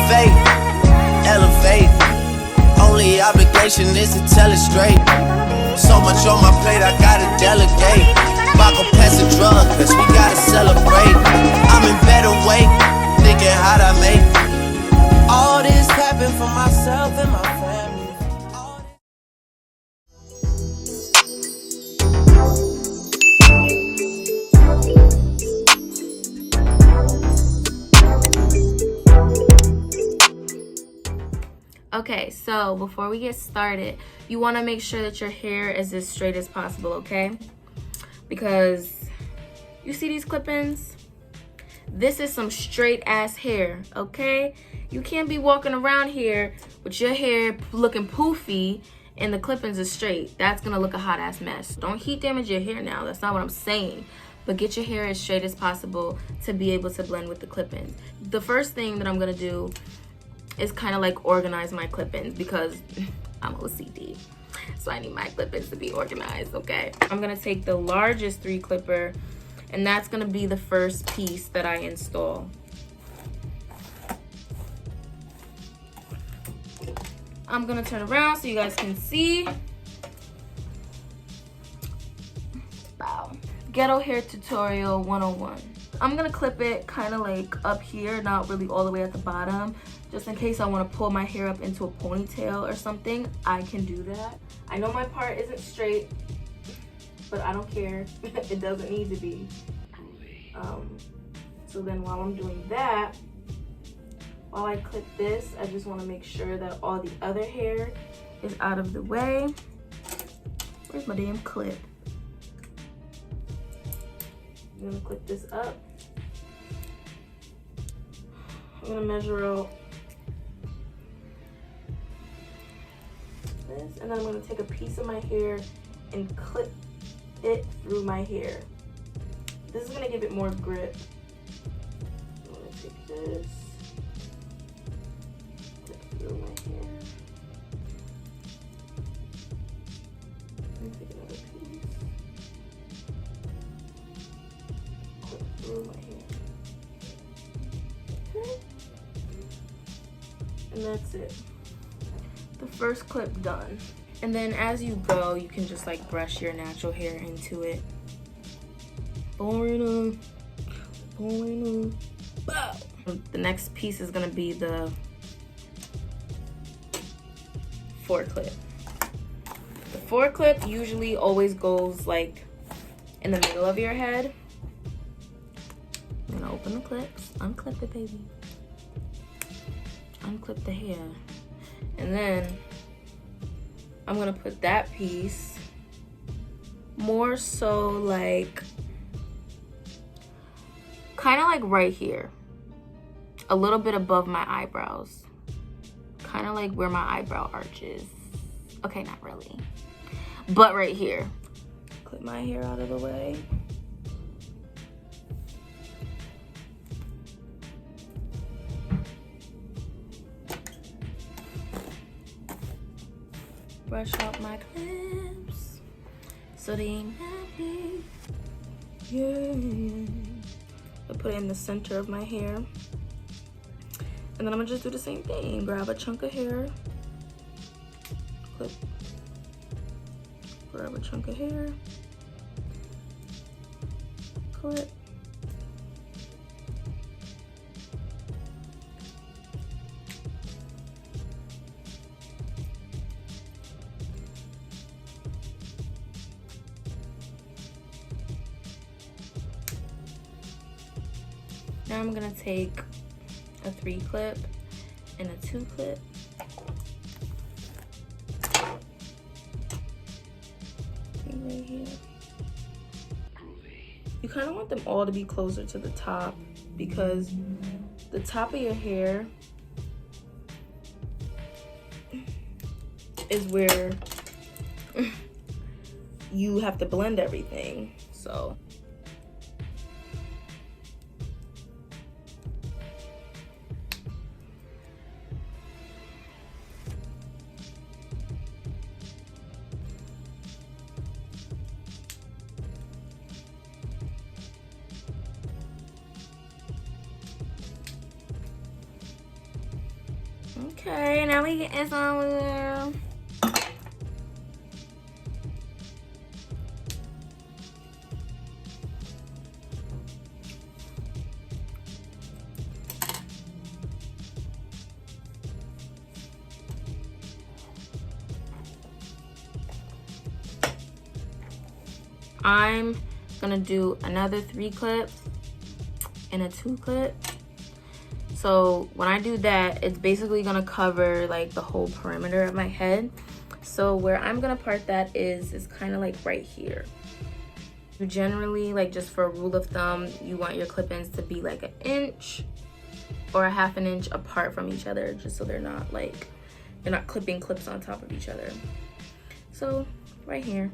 elevate, elevate. Only obligation is to tell it straight. So much on my plate, I gotta delegate. Vodka, pass a drug, cause we gotta celebrate. I'm in better way, thinking how'd I make all this happen for myself and my family. Okay, so before we get started, you want to make sure that your hair is as straight as possible, okay? Because you see these clip-ins? This is some straight ass hair, okay? You can't be walking around here with your hair looking poofy and the clip-ins are straight. That's gonna look a hot ass mess. Don't heat damage your hair now, that's not what I'm saying. But get your hair as straight as possible to be able to blend with the clip-ins. The first thing that I'm gonna do is kind of like organize my clip-ins because I'm OCD. So I need my clip-ins to be organized, okay? I'm gonna take the largest 3 clipper and that's gonna be the first piece that I install. I'm gonna turn around so you guys can see. Wow. Ghetto hair tutorial 101. I'm gonna clip it kind of like up here, not really all the way at the bottom. Just in case I want to pull my hair up into a ponytail or something, I can do that. I know my part isn't straight, but I don't care. It doesn't need to be. So then while I'm doing that, while I clip this, I just want to make sure that all the other hair is out of the way. Where's my damn clip? I'm gonna clip this up. I'm gonna measure out this, and then I'm gonna take a piece of my hair and clip it through my hair. This is gonna give it more grip. I'm gonna take this, clip through my hair, and take another piece, clip through my hair. Okay. And that's it. The first clip done. And then as you go, you can just like brush your natural hair into it. The next piece is gonna be the foreclip. The foreclip usually always goes like in the middle of your head. I'm gonna open the clips, unclip it, baby. Unclip the hair. And then I'm gonna put that piece more so like kind of like right here, a little bit above my eyebrows, kind of like where my eyebrow arch is. Okay, not really, but right here. Clip my hair out of the way. Brush out my clips so they ain't happy. Yeah. I put it in the center of my hair. And then I'm gonna just do the same thing. Grab a chunk of hair. Clip. Grab a chunk of hair. Clip. Now I'm gonna take a 3 clip and a 2 clip. Right here. You kind of want them all to be closer to the top because the top of your hair is where you have to blend everything. So Okay, now we get this on there. I'm gonna do another 3 clips and a 2 clip. So when I do that, it's basically gonna cover like the whole perimeter of my head. So where I'm gonna part that is kind of like right here. You generally, like, just for a rule of thumb, you want your clip-ins to be like 1 inch or a 1/2 inch apart from each other, just so they're not like, you're not clipping clips on top of each other. So right here.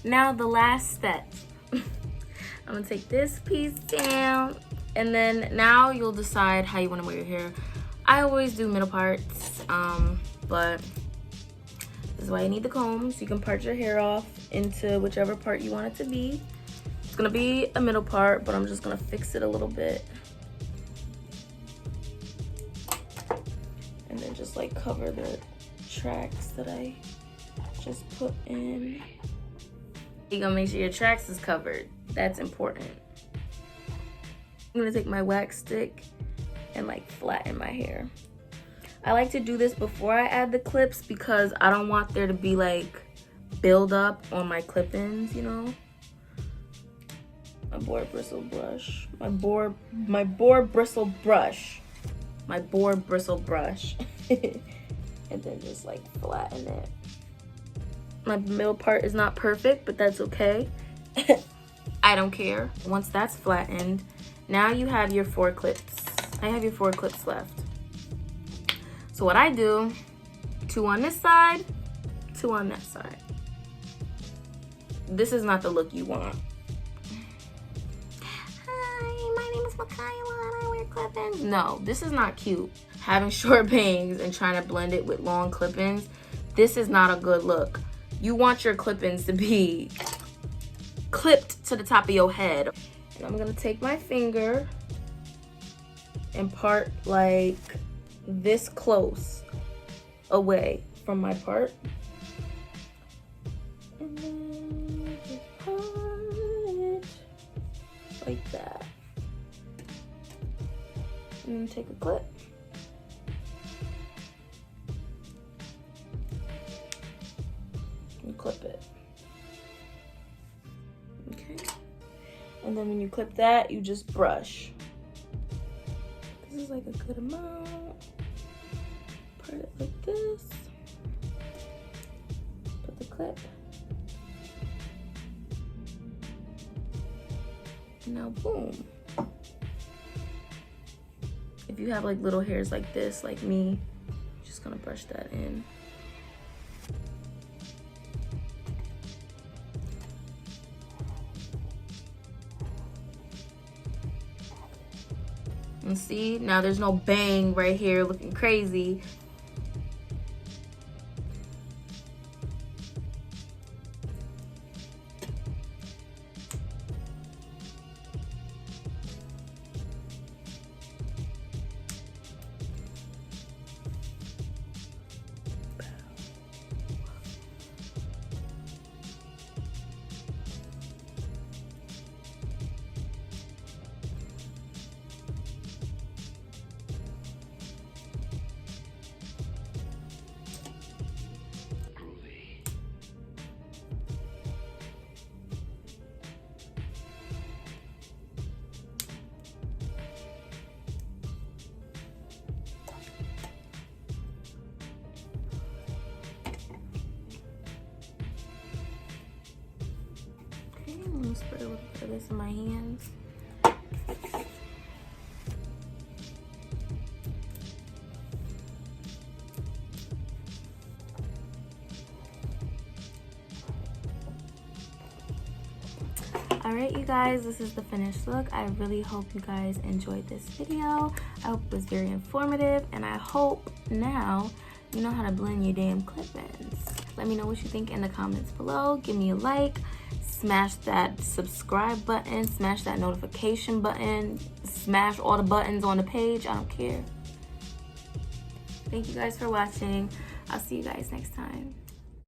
Now the last step. I'm gonna take this piece down, and then now you'll decide how you want to wear your hair. I always do middle parts, but this is why you need the comb, so you can part your hair off into whichever part you want it to be. It's gonna be a middle part, but I'm just gonna fix it a little bit, and then just like cover the tracks that I just put in. You're gonna make sure your tracks is covered. That's important. I'm gonna take my wax stick and like flatten my hair. I like to do this before I add the clips because I don't want there to be like build up on my clip-ins, you know? My boar bristle brush. My boar bristle brush. And then just like flatten it. My middle part is not perfect, but that's okay. I don't care. Once that's flattened, now you have your 4 clips. I have your 4 clips left. So what I do, 2 on this side, 2 on that side. This is not the look you want. Hi, my name is Michaela and I wear clip-ins. No, this is not cute. Having short bangs and trying to blend it with long clip-ins, this is not a good look. You want your clip-ins to be clipped to the top of your head. And I'm gonna take my finger and part like this close away from my part. And then just part it like that. And then take a clip. And clip it. Okay. And then when you clip that, you just brush. This is like a good amount. Part it like this. Put the clip. And now boom. If you have like little hairs like this, like me, I'm just gonna brush that in. And see, now there's no bang right here looking crazy. gonna spray a little bit of this in my hands. Alright, you guys, this is the finished look. I really hope you guys enjoyed this video. I hope it was very informative, and I hope now you know how to blend your damn clip-ins. Let me know what you think in the comments below. Give me a like, smash that subscribe button, smash that notification button, smash all the buttons on the page. I don't care. Thank you guys for watching. I'll see you guys next time.